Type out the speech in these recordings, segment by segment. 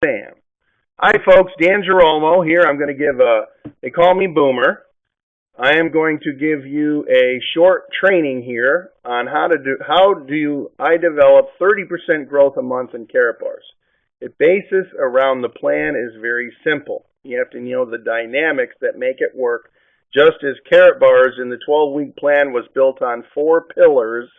Sam. Hi, folks. Dan Girolmo here. I'm going to give they call me Boomer. I am going to give you a short training here on how do I develop 30% growth a month in Karatbars. The basis around the plan is very simple. You have to know the dynamics that make it work, just as Karatbars in the 12-week plan was built on 4 pillars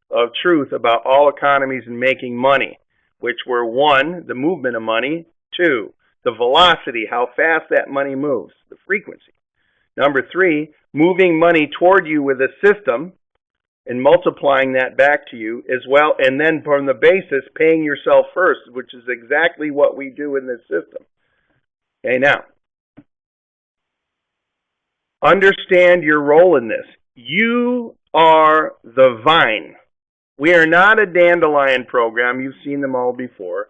of truth about all economies and making money, which were 1, the movement of money, 2, the velocity, how fast that money moves, the frequency. Number 3, moving money toward you with a system and multiplying that back to you as well. And then from the basis, paying yourself first, which is exactly what we do in this system. Okay, now, understand your role in this. You are the vine. We are not a dandelion program. You've seen them all before.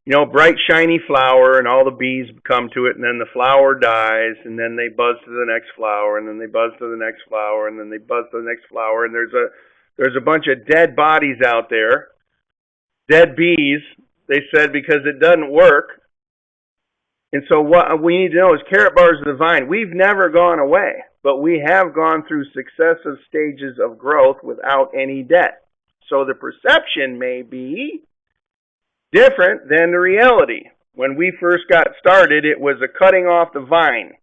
You know, bright, shiny flower, and all the bees come to it, and then the flower dies, and then they buzz to the next flower, and then they buzz to the next flower, and then they buzz to the next flower, and there's a bunch of dead bodies out there, dead bees, they said, because it doesn't work. And so what we need to know is Karatbars of the vine. We've never gone away, but we have gone through successive stages of growth without any debt. So the perception may be different than the reality. When we first got started, it was a cutting off the vine,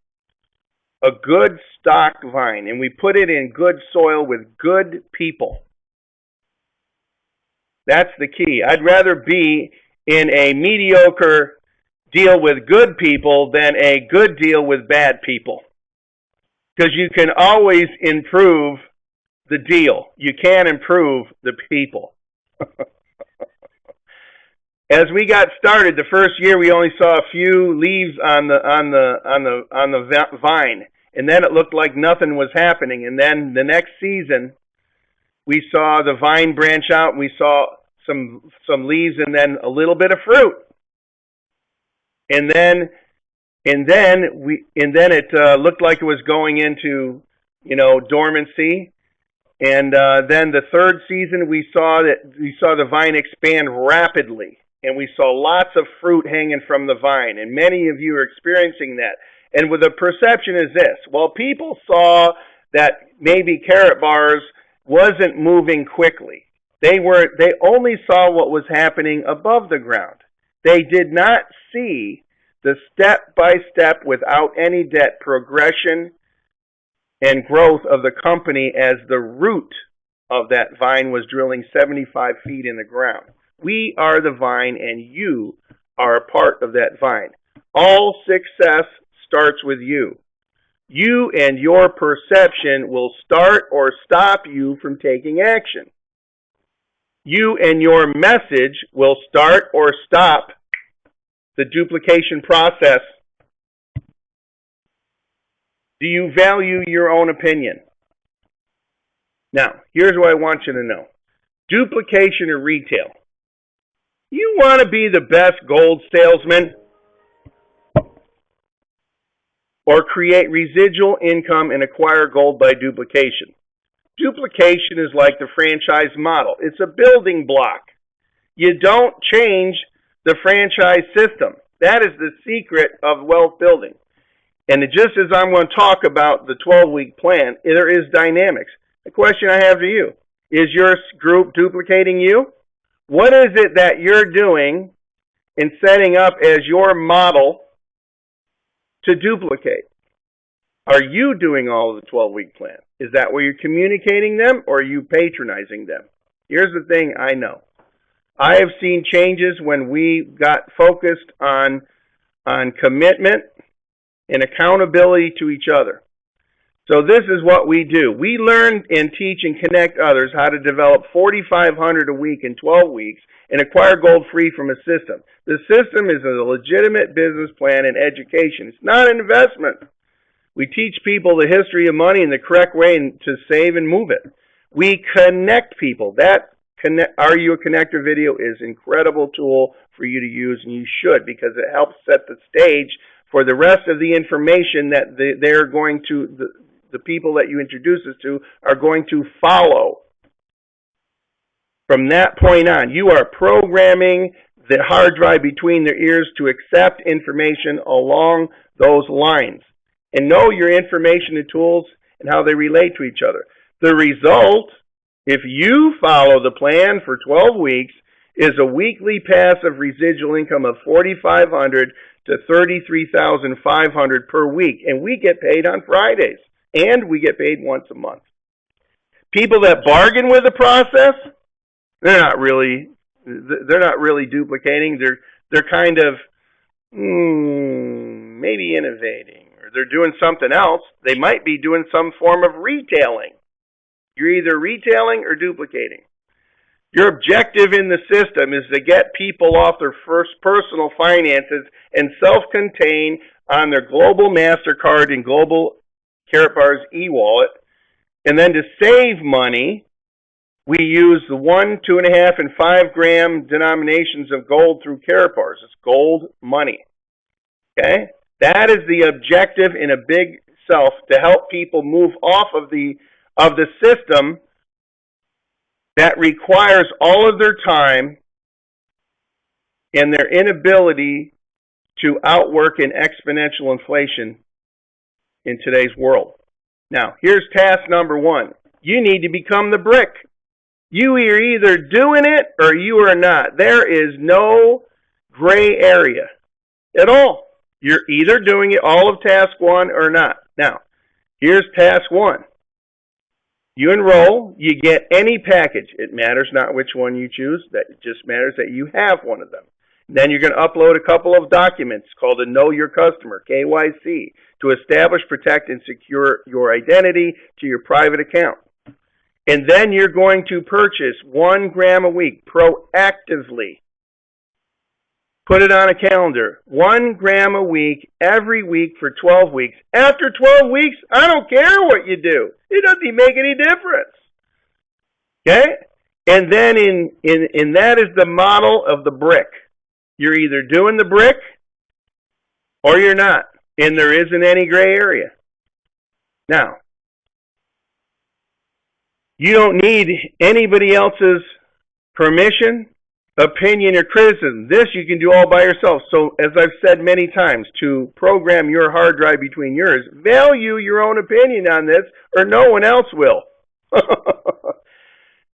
a good stock vine, and we put it in good soil with good people. That's the key. I'd rather be in a mediocre deal with good people than a good deal with bad people, because you can always improve the deal. You can't improve the people. As we got started, the first year we only saw a few leaves on the vine, and then it looked like nothing was happening. And then the next season, we saw the vine branch out, and we saw some leaves, and then a little bit of fruit. And then it looked like it was going into, dormancy. And then the third season, we saw the vine expand rapidly. And we saw lots of fruit hanging from the vine. And many of you are experiencing that. And with the perception is this. Well, people saw that maybe Karatbars wasn't moving quickly. They only saw what was happening above the ground. They did not see the step-by-step, without any debt, progression and growth of the company as the root of that vine was drilling 75 feet in the ground. We are the vine, and you are a part of that vine. All success starts with you. You and your perception will start or stop you from taking action. You and your message will start or stop the duplication process. Do you value your own opinion? Now, here's what I want you to know. Duplication of retail. You want to be the best gold salesman or create residual income and acquire gold by duplication. Duplication is like the franchise model. It's a building block. You don't change the franchise system. That is the secret of wealth building. And just as I'm going to talk about the 12-week plan, there is dynamics. The question I have for you, is your group duplicating you? What is it that you're doing and setting up as your model to duplicate? Are you doing all of the 12-week plan? Is that where you're communicating them, or are you patronizing them? Here's the thing I know. I have seen changes when we got focused on commitment and accountability to each other. So this is what we do. We learn and teach and connect others how to develop 4,500 a week in 12 weeks and acquire gold free from a system. The system is a legitimate business plan and education. It's not an investment. We teach people the history of money and the correct way to save and move it. We connect people. That Are You a Connector video is an incredible tool for you to use, and you should, because it helps set the stage for the rest of the information that they're going to, the people that you introduce us to are going to follow. From that point on, you are programming the hard drive between their ears to accept information along those lines and know your information and tools and how they relate to each other. The result, if you follow the plan for 12 weeks, is a weekly passive residual income of $4,500 to $33,500 per week, and we get paid on Fridays, and we get paid once a month. People that bargain with the process, they're not really duplicating. They're kind of maybe innovating, or they're doing something else. They might be doing some form of retailing. You're either retailing or duplicating. Your objective in the system is to get people off their first personal finances and self-contain on their global MasterCard and global Karatbars e-wallet. And then to save money, we use the 1, 2.5, and 5 gram denominations of gold through Karatbars. It's gold money. Okay? That is the objective in a big self, to help people move off of the system that requires all of their time and their inability to outwork an exponential inflation in today's world. Now, here's task number 1. You need to become the brick. You are either doing it or you are not. There is no gray area at all. You're either doing it, all of task 1, or not. Now, here's task 1. You enroll, you get any package. It matters not which one you choose. It just matters that you have one of them. Then you're going to upload a couple of documents called a Know Your Customer, KYC, to establish, protect, and secure your identity to your private account. And then you're going to purchase 1 gram a week proactively. Put it on a calendar. 1 gram a week, every week for 12 weeks. After 12 weeks, I don't care what you do. It doesn't make any difference. Okay? And then in that is the model of the brick. You're either doing the brick or you're not. And there isn't any gray area. Now, you don't need anybody else's permission, opinion, or criticism. This you can do all by yourself. So, as I've said many times, to program your hard drive between yours, value your own opinion on this, or no one else will.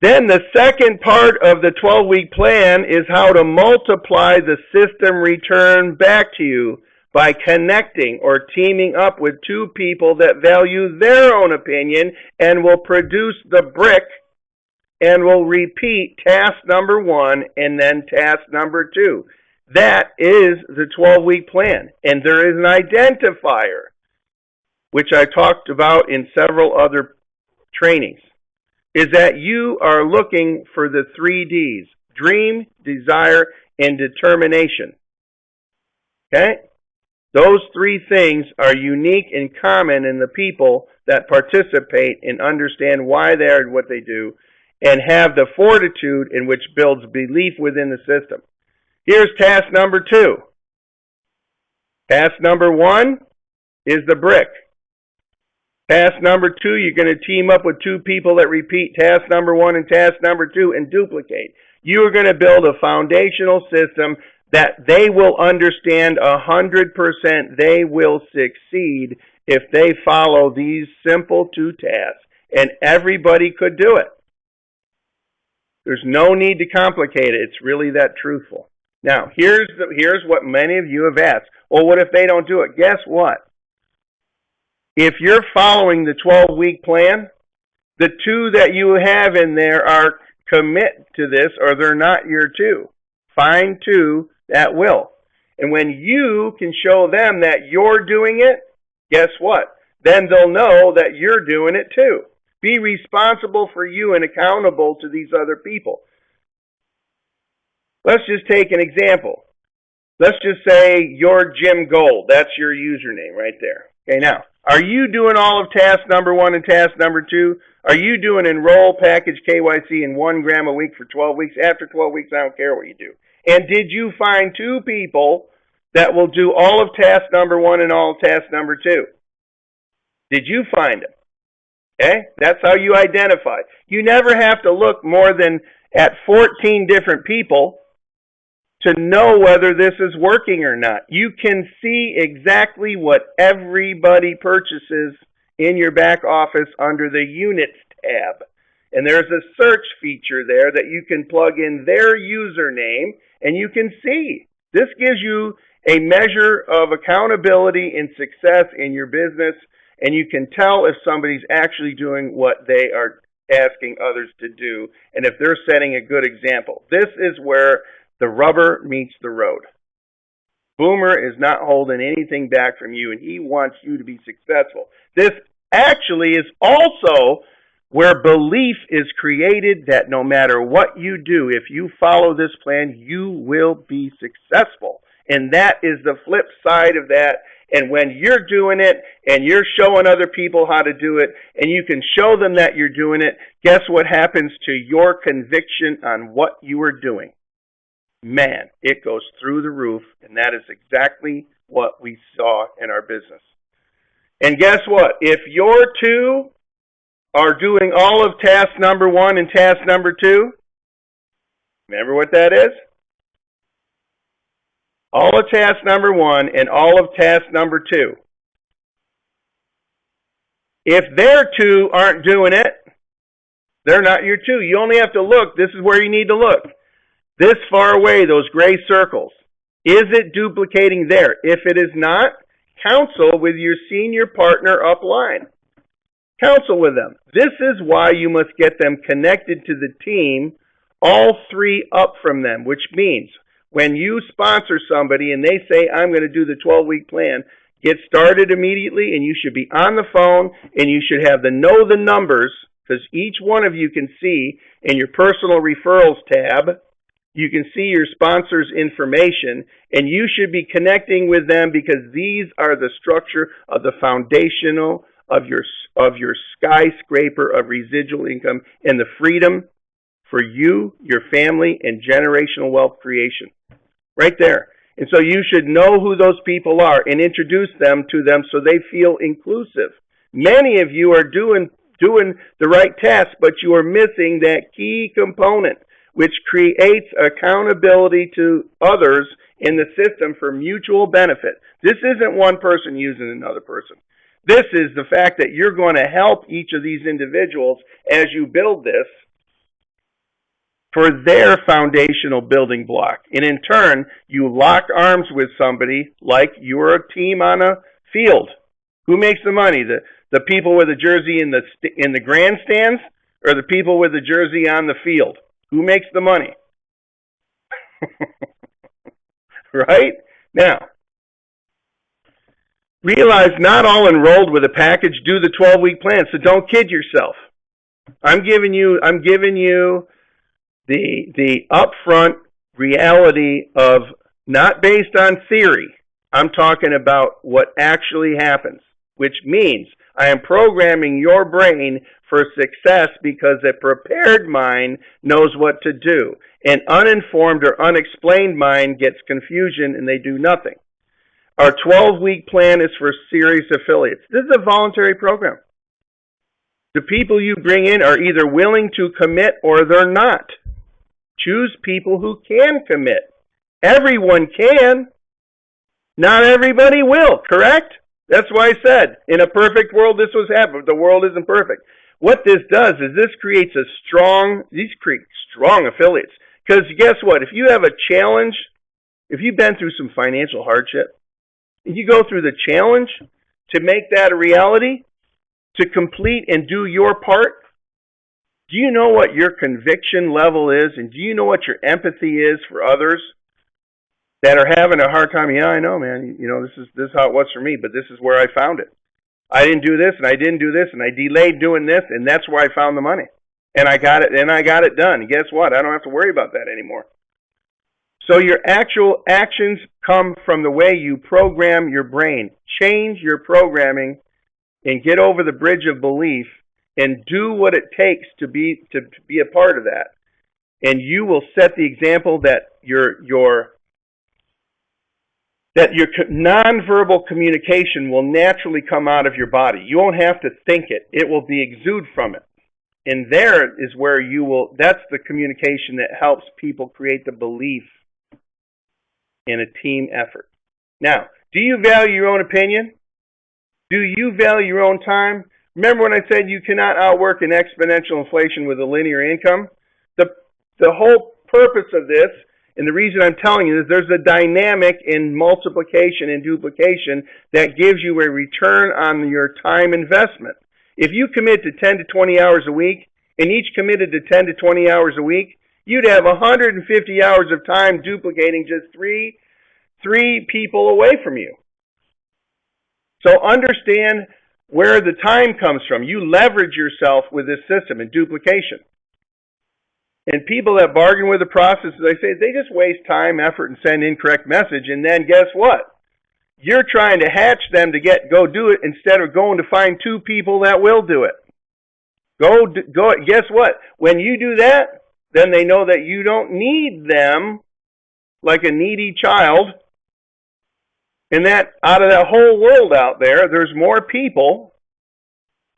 Then the second part of the 12-week plan is how to multiply the system return back to you by connecting or teaming up with 2 people that value their own opinion and will produce the brick and will repeat task number 1 and then task number 2. That is the 12-week plan. And there is an identifier, which I talked about in several other trainings, is that you are looking for the 3 Ds: dream, desire, and determination. Okay? Those 3 things are unique and common in the people that participate and understand why they are what they do, and have the fortitude in which builds belief within the system. Here's task number 2. Task number 1 is the brick. Task number 2, you're going to team up with 2 people that repeat task number 1 and task number 2 and duplicate. You are going to build a foundational system that they will understand 100%. They will succeed if they follow these simple 2 tasks. And everybody could do it. There's no need to complicate it. It's really that truthful. Now, here's what many of you have asked. Well, what if they don't do it? Guess what? If you're following the 12-week plan, the 2 that you have in there are commit to this, or they're not your 2. Find 2 that will. And when you can show them that you're doing it, guess what? Then they'll know that you're doing it too. Be responsible for you and accountable to these other people. Let's just take an example. Let's just say you're Jim Gold. That's your username right there. Okay, now, are you doing all of task number 1 and task number 2? Are you doing enroll, package, KYC, and 1 gram a week for 12 weeks? After 12 weeks, I don't care what you do. And did you find 2 people that will do all of task number 1 and all of task number 2? Did you find them? Okay? That's how you identify. You never have to look more than at 14 different people to know whether this is working or not. You can see exactly what everybody purchases in your back office under the Units tab. And there's a search feature there that you can plug in their username and you can see. This gives you a measure of accountability and success in your business, and you can tell if somebody's actually doing what they are asking others to do and if they're setting a good example. This is where the rubber meets the road. Boomer is not holding anything back from you, and he wants you to be successful. This actually is also where belief is created that no matter what you do, if you follow this plan, you will be successful. And that is the flip side of that. And when you're doing it and you're showing other people how to do it and you can show them that you're doing it, guess what happens to your conviction on what you are doing? Man, it goes through the roof, and that is exactly what we saw in our business. And guess what? If your two are doing all of task number 1 and task number 2, remember what that is? All of task number 1 and all of task number 2. If their 2 aren't doing it, they're not your 2. You only have to look. This is where you need to look. This far away, those gray circles. Is it duplicating there? If it is not, counsel with your senior partner upline. Counsel with them. This is why you must get them connected to the team, all 3 up from them, which means when you sponsor somebody and they say, I'm going to do the 12-week plan, get started immediately, and you should be on the phone, and you should have the know the numbers, because each one of you can see in your personal referrals tab, you can see your sponsor's information, and you should be connecting with them because these are the structure of the foundational of your skyscraper of residual income and the freedom for you, your family, and generational wealth creation. Right there. And so you should know who those people are and introduce them to them so they feel inclusive. Many of you are doing the right task, but you are missing that key component, which creates accountability to others in the system for mutual benefit. This isn't one person using another person. This is the fact that you're going to help each of these individuals as you build this for their foundational building block. And in turn, you lock arms with somebody like you're a team on a field. Who makes the money? The people with the jersey in the grandstands or the people with the jersey on the field? Who makes the money? Right? Now, realize not all enrolled with a package do the 12-week plan, so don't kid yourself. I'm giving you the upfront reality of not based on theory. I'm talking about what actually happens, which means I am programming your brain for success because a prepared mind knows what to do. An uninformed or unexplained mind gets confusion and they do nothing. Our 12-week plan is for serious affiliates. This is a voluntary program. The people you bring in are either willing to commit or they're not. Choose people who can commit. Everyone can. Not everybody will, correct? That's why I said, in a perfect world, this was happening. The world isn't perfect. What this does is this creates these create strong affiliates. Because guess what? If you have a challenge, if you've been through some financial hardship, if you go through the challenge to make that a reality, to complete and do your part, do you know what your conviction level is? And do you know what your empathy is for others that are having a hard time? Yeah, I know, man. You know, this is how it was for me, but this is where I found it. I didn't do this, and I didn't do this, and I delayed doing this, and that's where I found the money. And I got it, and I got it done. And guess what? I don't have to worry about that anymore. So your actual actions come from the way you program your brain. Change your programming and get over the bridge of belief and do what it takes to be a part of that. And you will set the example that your nonverbal communication will naturally come out of your body. You won't have to think it. It will be exude from it. And there is where that's the communication that helps people create the belief in a team effort. Now, do you value your own opinion? Do you value your own time? Remember when I said you cannot outwork an exponential inflation with a linear income? The whole purpose of this, and the reason I'm telling you is there's a dynamic in multiplication and duplication that gives you a return on your time investment. If you commit to 10 to 20 hours a week, and each committed to 10 to 20 hours a week, you'd have 150 hours of time duplicating just three people away from you. So understand where the time comes from. You leverage yourself with this system in duplication. And people that bargain with the process, as I say, they just waste time, effort, and send incorrect message. And then guess what? You're trying to hatch them to go do it instead of going to find two people that will do it. Go. Guess what? When you do that, then they know that you don't need them like a needy child. And that out of that whole world out there, there's more people.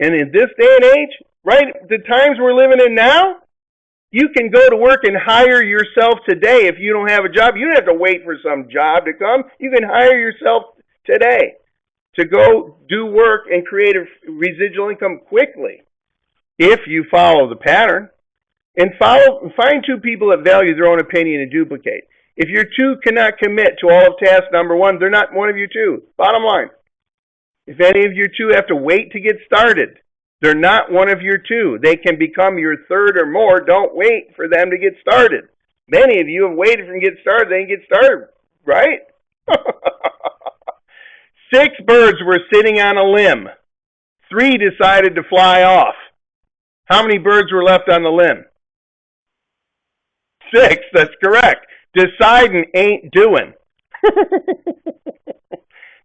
And in this day and age, right, the times we're living in now, you can go to work and hire yourself today if you don't have a job. You don't have to wait for some job to come. You can hire yourself today to go do work and create a residual income quickly if you follow the pattern. And find two people that value their own opinion and duplicate. If your two cannot commit to all of task number one, they're not one of your two. Bottom line. If any of your two have to wait to get started, they're not one of your two. They can become your third or more. Don't wait for them to get started. Many of you have waited for them to get started. They didn't get started, right? 6 birds were sitting on a limb. 3 decided to fly off. How many birds were left on the limb? 6, that's correct. Deciding ain't doing.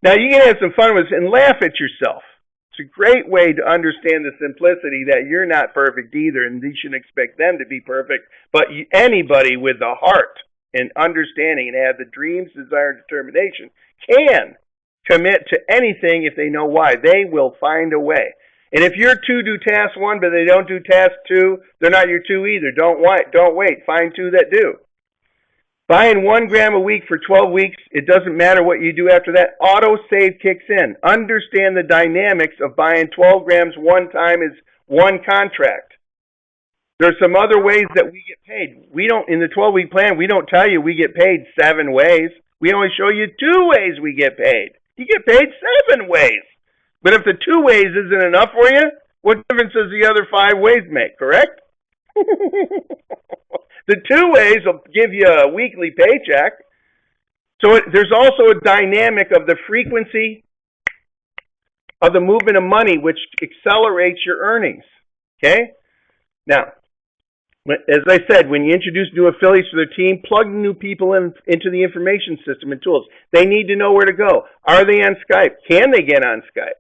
Now, you can have some fun with this and laugh at yourself. It's a great way to understand the simplicity that you're not perfect either, and you shouldn't expect them to be perfect. But anybody with the heart and understanding and have the dreams, desire, and determination can commit to anything if they know why. They will find a way. And if your two do task 1, but they don't do task 2, they're not your 2 either. Don't wait. Find 2 that do. Buying 1 gram a week for 12 weeks, it doesn't matter what you do after that. Auto save kicks in. Understand the dynamics of buying 12 grams one time is one contract. There's some other ways that we get paid. We don't, in the 12-week plan, we don't tell you we get paid 7 ways. We only show you 2 ways we get paid. You get paid 7 ways. But if the 2 ways isn't enough for you, what difference does the other 5 ways make, correct? The 2 ways will give you a weekly paycheck. So there's also a dynamic of the frequency of the movement of money, which accelerates your earnings. Okay? Now, as I said, when you introduce new affiliates to their team, plug new people into the information system and tools. They need to know where to go. Are they on Skype? Can they get on Skype?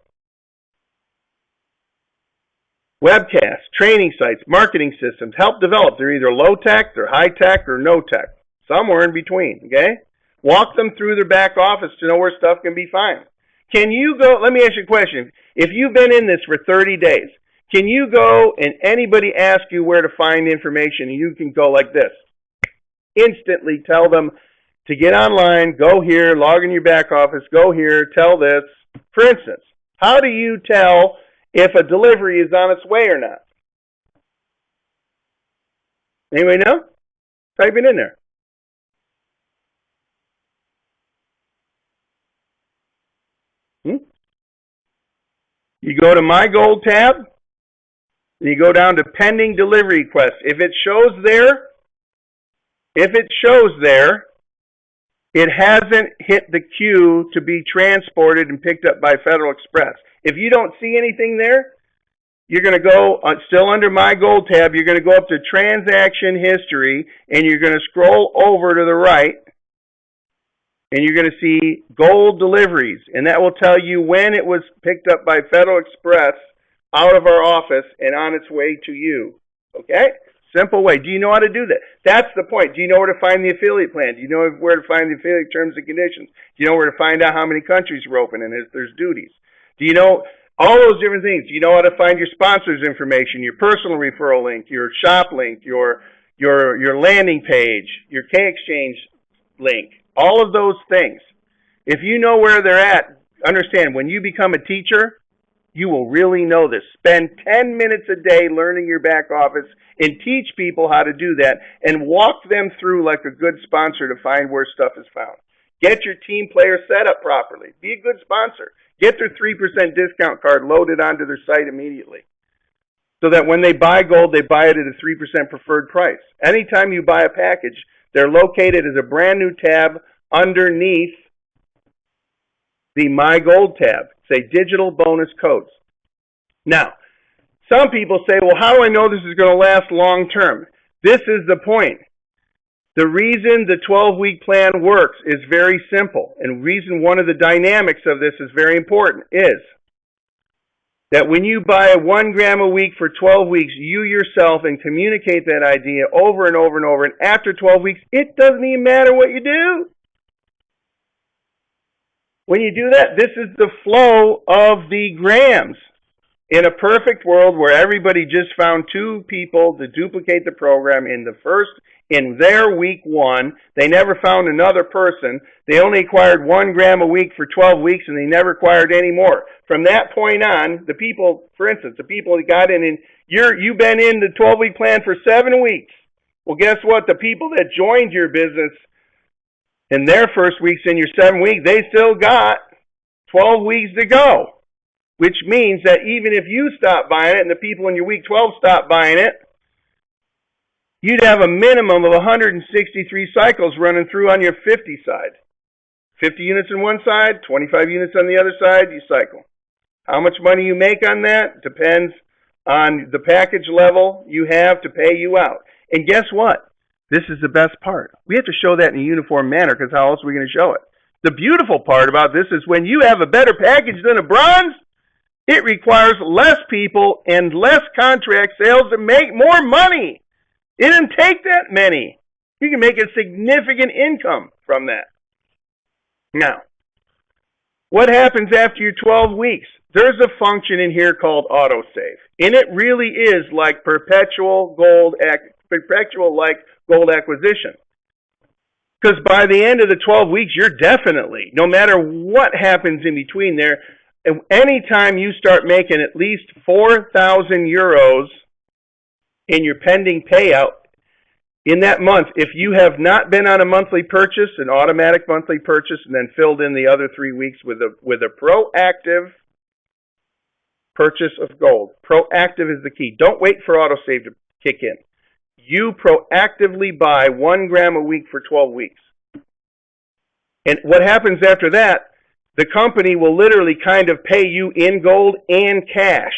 Webcasts, training sites, marketing systems, help develop. They're either low-tech, they're high-tech, or no-tech. Somewhere in between, okay? Walk them through their back office to know where stuff can be found. Can you go, let me ask you a question. If you've been in this for 30 days, can you go and anybody ask you where to find information and you can go like this? Instantly tell them to get online, go here, log in your back office, go here, tell this. For instance, how do you tell if a delivery is on its way or not? Anybody know? Type it in there. You go to My Gold tab, and you go down to Pending Delivery Request. If it shows there, it hasn't hit the queue to be transported and picked up by Federal Express. If you don't see anything there, you're going to go, still under My Gold tab, you're going to go up to Transaction History, and you're going to scroll over to the right, and you're going to see Gold Deliveries, and that will tell you when it was picked up by Federal Express out of our office and on its way to you. Okay? Simple way. Do you know how to do that? That's the point. Do you know where to find the affiliate plan? Do you know where to find the affiliate terms and conditions? Do you know where to find out how many countries we're open and if there's duties? Do you know all those different things? Do you know how to find your sponsors' information, your personal referral link, your shop link, your landing page, your K-Exchange link? all of those things. If you know where they're at, understand, when you become a teacher, you will really know this. Spend 10 minutes a day learning your back office and teach people how to do that and walk them through like a good sponsor to find where stuff is found. Get your team player set up properly. Be a good sponsor. Get their 3% discount card loaded onto their site immediately, so that when they buy gold, they buy it at a 3% preferred price. Anytime you buy a package, they're located as a brand new tab underneath the My Gold tab. Say digital bonus codes. Now, some people say, well, how do I know this is going to last long term? This is the point. The reason the 12-week plan works is very simple, and the reason one of the dynamics of this is very important is that when you buy 1 gram a week for 12 weeks, you yourself and communicate that idea over and over and over, and after 12 weeks, it doesn't even matter what you do. When you do that, this is the flow of the grams. In a perfect world where everybody just found 2 people to duplicate the program in their week 1, they never found another person. They only acquired 1 gram a week for 12 weeks, and they never acquired any more. From that point on, the people, for instance, the people that got in, and you've been in the 12-week plan for 7 weeks. Well, guess what? The people that joined your business in their first weeks in your 7 weeks, they still got 12 weeks to go. Which means that even if you stop buying it and the people in your week 12 stop buying it, you'd have a minimum of 163 cycles running through on your 50 side. 50 units on one side, 25 units on the other side, you cycle. How much money you make on that depends on the package level you have to pay you out. And guess what? This is the best part. We have to show that in a uniform manner, because how else are we going to show it? The beautiful part about this is when you have a better package than a bronze, it requires less people and less contract sales to make more money. It doesn't take that many. You can make a significant income from that. Now, what happens after your 12 weeks? There's a function in here called autosave. And it really is like perpetual gold acquisition. Because by the end of the 12 weeks, you're definitely, no matter what happens in between there, anytime you start making at least 4,000 euros in your pending payout in that month, if you have not been on a monthly purchase, an automatic monthly purchase, and then filled in the other 3 weeks with a proactive purchase of gold. Proactive is the key. Don't wait for autosave to kick in. You proactively buy 1 gram a week for 12 weeks. And what happens after that, the company will literally kind of pay you in gold and cash.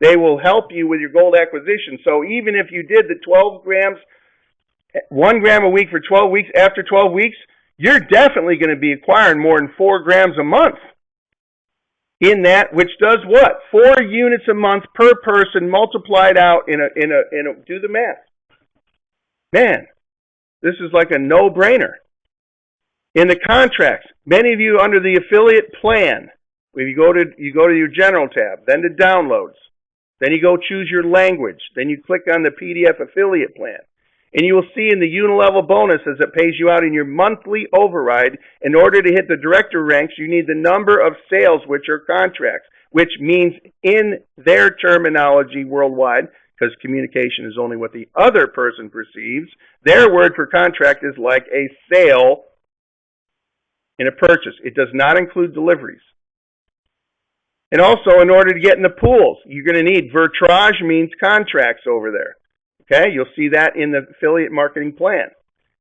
They will help you with your gold acquisition. So even if you did the 12 grams, 1 gram a week for 12 weeks, after 12 weeks, you're definitely going to be acquiring more than 4 grams a month. In that, which does what? 4 units a month per person multiplied out in a do the math. Man, this is like a no-brainer. In the contracts, many of you under the affiliate plan, when you go to your general tab, then to downloads, then you go choose your language, then you click on the PDF affiliate plan, and you will see in the unilevel bonus as it pays you out in your monthly override, in order to hit the director ranks, you need the number of sales, which are contracts, which means in their terminology worldwide, because communication is only what the other person perceives, their word for contract is like a sale in a purchase. It does not include deliveries. And also, in order to get in the pools, you're going to need vertrage, means contracts over there. Okay, you'll see that in the affiliate marketing plan.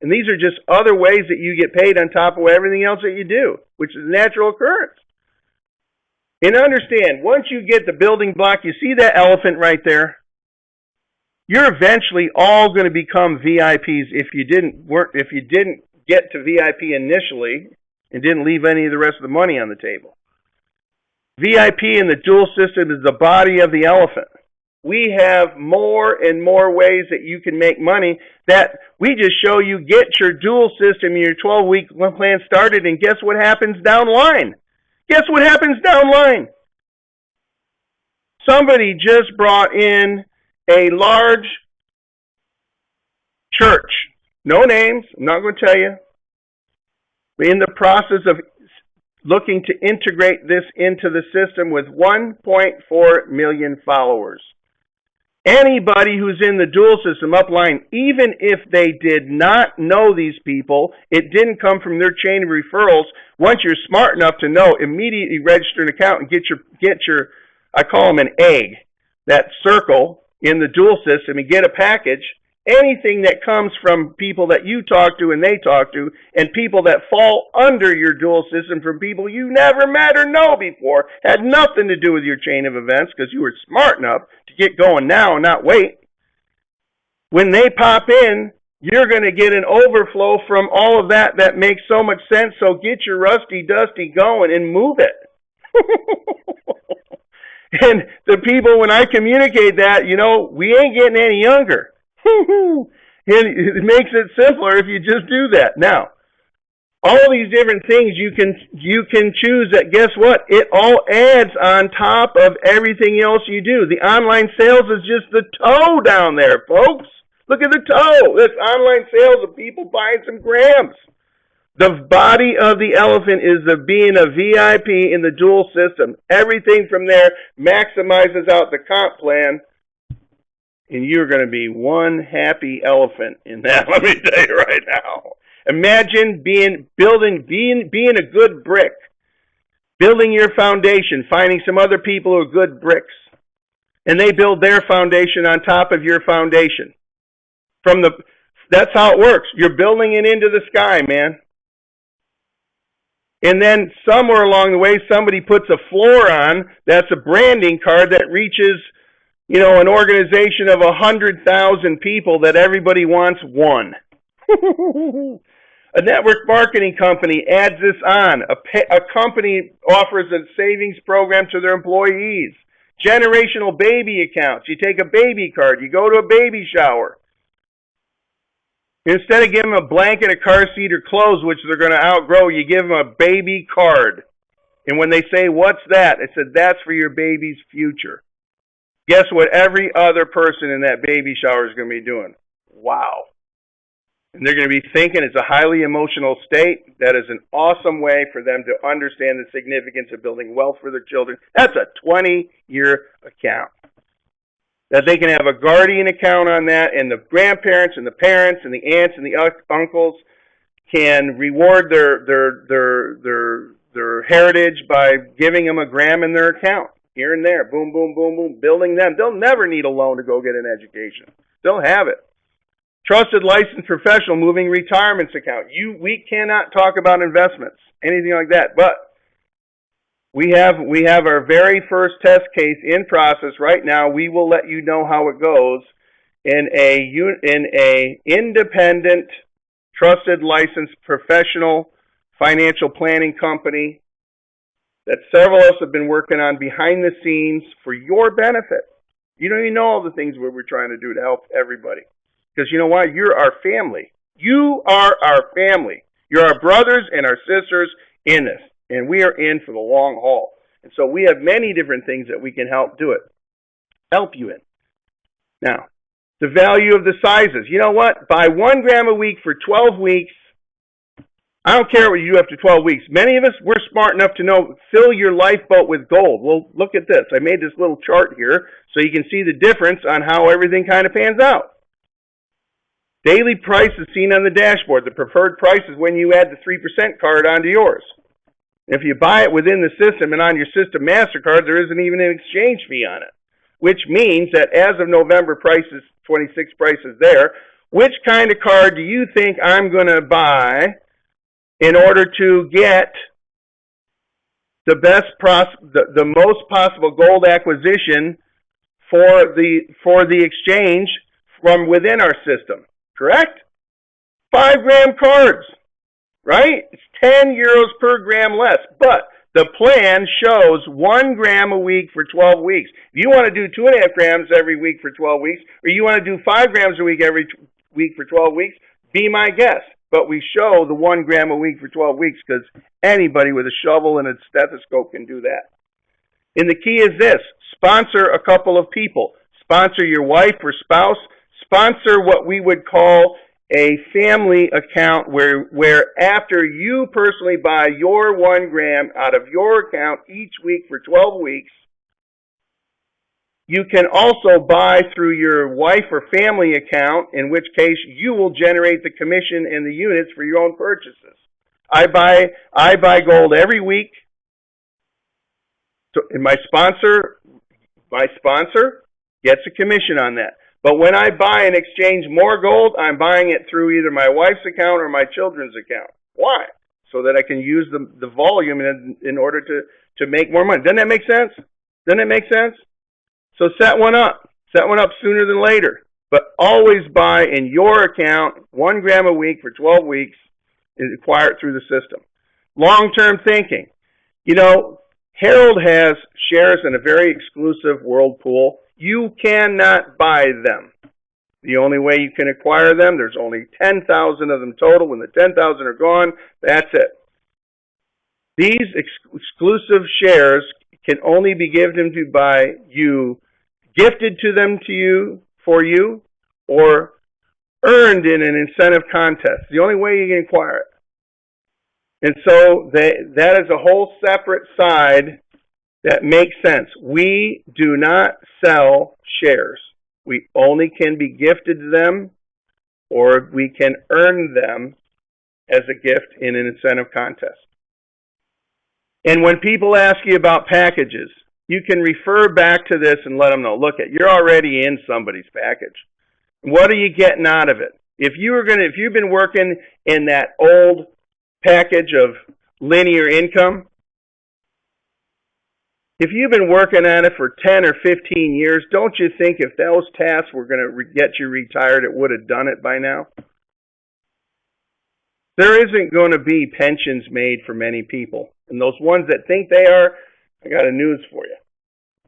And these are just other ways that you get paid on top of everything else that you do, which is a natural occurrence. And understand, once you get the building block, you see that elephant right there? You're eventually all going to become VIPs if you didn't get to VIP initially and didn't leave any of the rest of the money on the table. VIP in the dual system is the body of the elephant. We have more and more ways that you can make money that we just show you. Get your dual system, your 12-week plan started, and guess what happens down the line? Guess what happens down the line? Somebody just brought in a large church. No names, I'm not going to tell you. We're in the process of looking to integrate this into the system with 1.4 million followers. Anybody who's in the dual system upline, even if they did not know these people, it didn't come from their chain of referrals, once you're smart enough to know, immediately register an account and get your I call them an egg, that circle in the dual system, and get a package. Anything that comes from people that you talk to and they talk to, and people that fall under your dual system from people you never met or know before, had nothing to do with your chain of events because you were smart enough to get going now and not wait. When they pop in, you're going to get an overflow from all of that that makes so much sense, so get your rusty dusty going and move it. And the people, when I communicate that, we ain't getting any younger. It makes it simpler if you just do that. Now, all these different things you can choose that, guess what? It all adds on top of everything else you do. The online sales is just the toe down there, folks. Look at the toe. That's online sales of people buying some grams. The body of the elephant is the being a VIP in the dual system. Everything from there maximizes out the comp plan, and you're going to be one happy elephant in that. Let me tell you right now. Imagine being a good brick, building your foundation, finding some other people who are good bricks, and they build their foundation on top of your foundation. That's how it works. You're building it into the sky, man. And then somewhere along the way, somebody puts a floor on that's a branding card that reaches, an organization of 100,000 people that everybody wants one. A network marketing company adds this on. A company offers a savings program to their employees. Generational baby accounts. You take a baby card. You go to a baby shower. Instead of giving them a blanket, a car seat, or clothes, which they're going to outgrow, you give them a baby card. And when they say, "What's that?" I said, "That's for your baby's future." Guess what every other person in that baby shower is going to be doing? Wow. And they're going to be thinking it's a highly emotional state. That is an awesome way for them to understand the significance of building wealth for their children. That's a 20-year account. That they can have a guardian account on that, and the grandparents and the parents and the aunts and the uncles can reward their heritage by giving them a gram in their account. Here and there, boom, boom, boom, boom, building them. They'll never need a loan to go get an education. They'll have it. Trusted licensed professional moving retirements account. We cannot talk about investments, anything like that, but we have our very first test case in process right now. We will let you know how it goes in a independent, trusted, licensed professional financial planning company that several of us have been working on behind the scenes for your benefit. You don't even know all the things we're trying to do to help everybody. Because you know why? You're our family. You are our family. You're our brothers and our sisters in this. And we are in for the long haul. And so we have many different things that we can help you in. Now, the value of the sizes. You know what? Buy 1 gram a week for 12 weeks. I don't care what you do after 12 weeks. Many of us, we're smart enough to know, fill your lifeboat with gold. Well, look at this. I made this little chart here so you can see the difference on how everything kind of pans out. Daily price is seen on the dashboard. The preferred price is when you add the 3% card onto yours. If you buy it within the system and on your system MasterCard, there isn't even an exchange fee on it, which means that as of November prices, 26 prices there, which kind of card do you think I'm going to buy in order to get the most possible gold acquisition for the exchange from within our system? Correct? 5 gram cards, right? It's 10 euros per gram less, but the plan shows 1 gram a week for 12 weeks. If you want to do 2.5 grams every week for 12 weeks, or you want to do 5 grams a week every week for 12 weeks, be my guest. But we show the 1 gram a week for 12 weeks because anybody with a shovel and a stethoscope can do that. And the key is this: sponsor a couple of people. Sponsor your wife or spouse. Sponsor what we would call a family account where after you personally buy your 1 gram out of your account each week for 12 weeks, you can also buy through your wife or family account, in which case you will generate the commission and the units for your own purchases. I buy gold every week. So, and my sponsor gets a commission on that. But when I buy and exchange more gold, I'm buying it through either my wife's account or my children's account. Why? So that I can use the volume in order to make more money. Doesn't that make sense? Doesn't it make sense? So set one up. Set one up sooner than later. But always buy in your account 1 gram a week for 12 weeks and acquire it through the system. Long-term thinking. You know, Harold has shares in a very exclusive world pool. You cannot buy them. The only way you can acquire them, there's only 10,000 of them total. When the 10,000 are gone, that's it. These exclusive shares can only be given to by you, gifted to them to you, for you, or earned in an incentive contest. The only way you can acquire it. And so that is a whole separate side that makes sense. We do not sell shares. We only can be gifted them, or we can earn them as a gift in an incentive contest. And when people ask you about packages, you can refer back to this and let them know, look, you're already in somebody's package. What are you getting out of it? If you've been working in that old package of linear income, if you've been working at it for 10 or 15 years, don't you think if those tasks were going to get you retired, it would have done it by now? There isn't going to be pensions made for many people. And those ones that think they are, I got a news for you.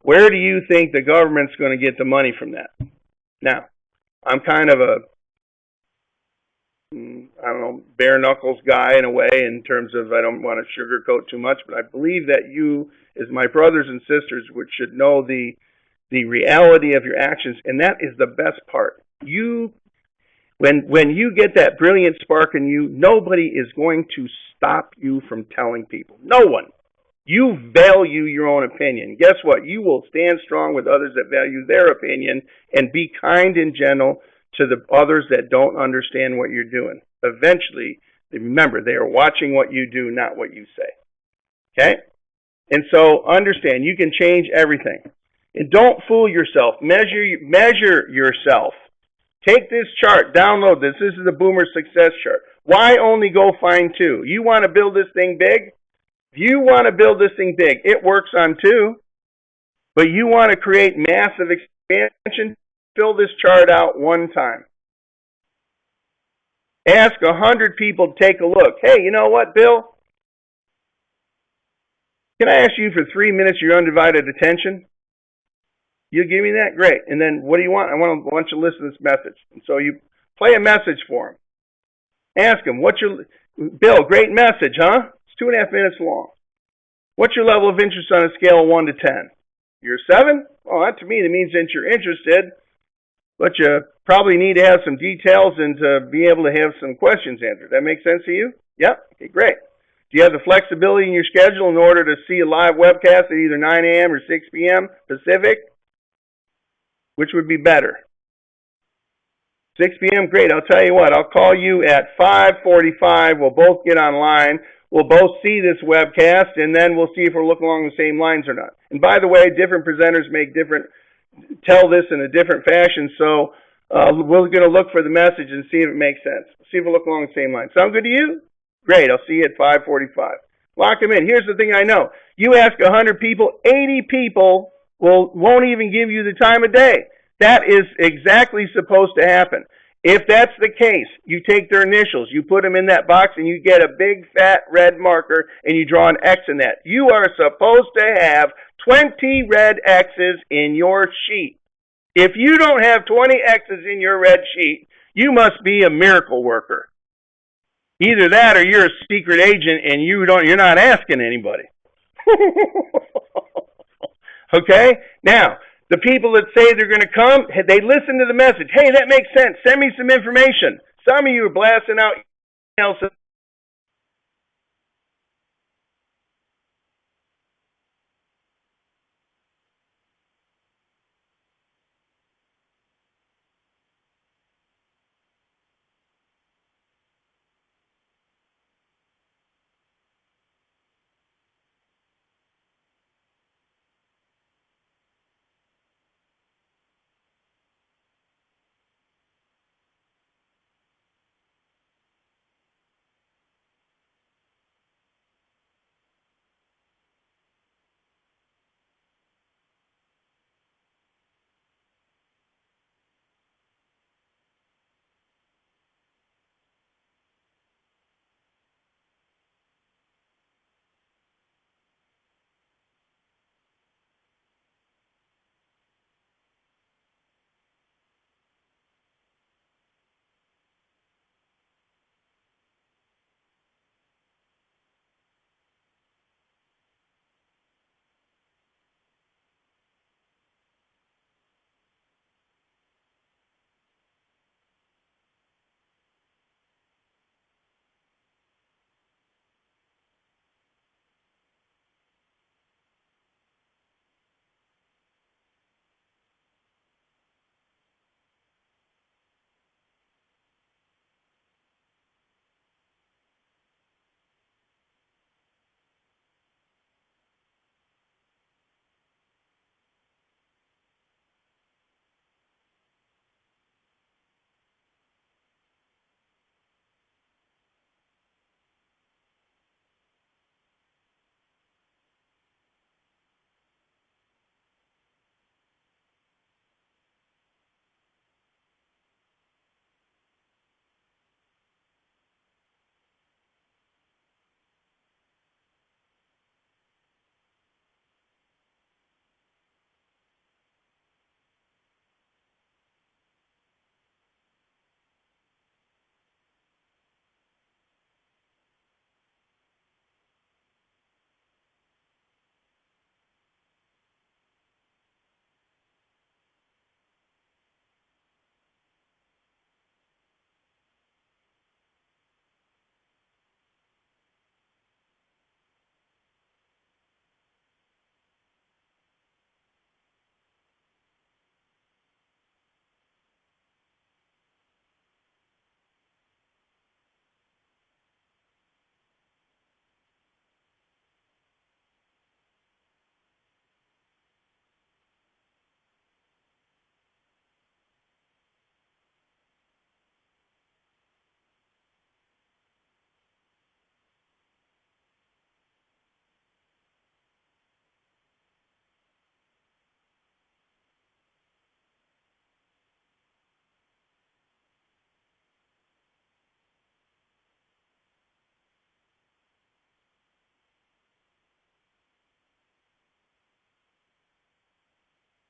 Where do you think the government's going to get the money from that? Now, I'm kind of a, bare knuckles guy in a way, in terms of I don't want to sugarcoat too much, but I believe that you, as my brothers and sisters, should know the reality of your actions, and that is the best part. When you get that brilliant spark in you, nobody is going to stop you from telling people. No one. You value your own opinion. Guess what? You will stand strong with others that value their opinion and be kind and gentle to the others that don't understand what you're doing. Eventually, remember, they are watching what you do, not what you say. Okay? And so understand, you can change everything. And don't fool yourself. Measure yourself. Take this chart, download this. This is the Boomer Success Chart. Why only go find 2? You want to build this thing big? If you want to build this thing big, it works on 2. But you want to create massive expansion, fill this chart out one time. Ask 100 people to take a look. Hey, you know what, Bill? Can I ask you for 3 minutes your undivided attention? You give me that? Great. And then what do you want? I want you to listen to this message. And so you play a message for him. Ask him, Bill, great message, huh? It's 2.5 minutes long. What's your level of interest on a scale of 1 to 10? You're 7? Well, that to me, that means that you're interested, but you probably need to have some details and to be able to have some questions answered. That make sense to you? Yep. Okay, great. Do you have the flexibility in your schedule in order to see a live webcast at either 9 a.m. or 6 p.m. Pacific? Which would be better? 6 p.m., great. I'll tell you what, I'll call you at 5:45. We'll both get online. We'll both see this webcast, and then we'll see if we're looking along the same lines or not. And by the way, different presenters tell this in a different fashion, so we're going to look for the message and see if it makes sense. See if we look along the same line. Sound good to you? Great. I'll see you at 5:45. Lock them in. Here's the thing I know. You ask 100 people, 80 people won't even give you the time of day. That is exactly supposed to happen. If that's the case, you take their initials, you put them in that box, and you get a big fat red marker, and you draw an X in that. You are supposed to have 20 red X's in your sheet. If you don't have 20 X's in your red sheet, you must be a miracle worker. Either that or you're a secret agent and you're not asking anybody. Okay? Now, the people that say they're going to come, they listen to the message. Hey, that makes sense. Send me some information. Some of you are blasting out emails.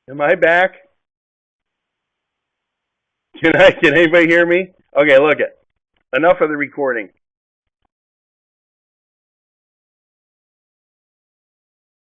Am I back? Can anybody hear me? Okay, look it. Enough of the recording.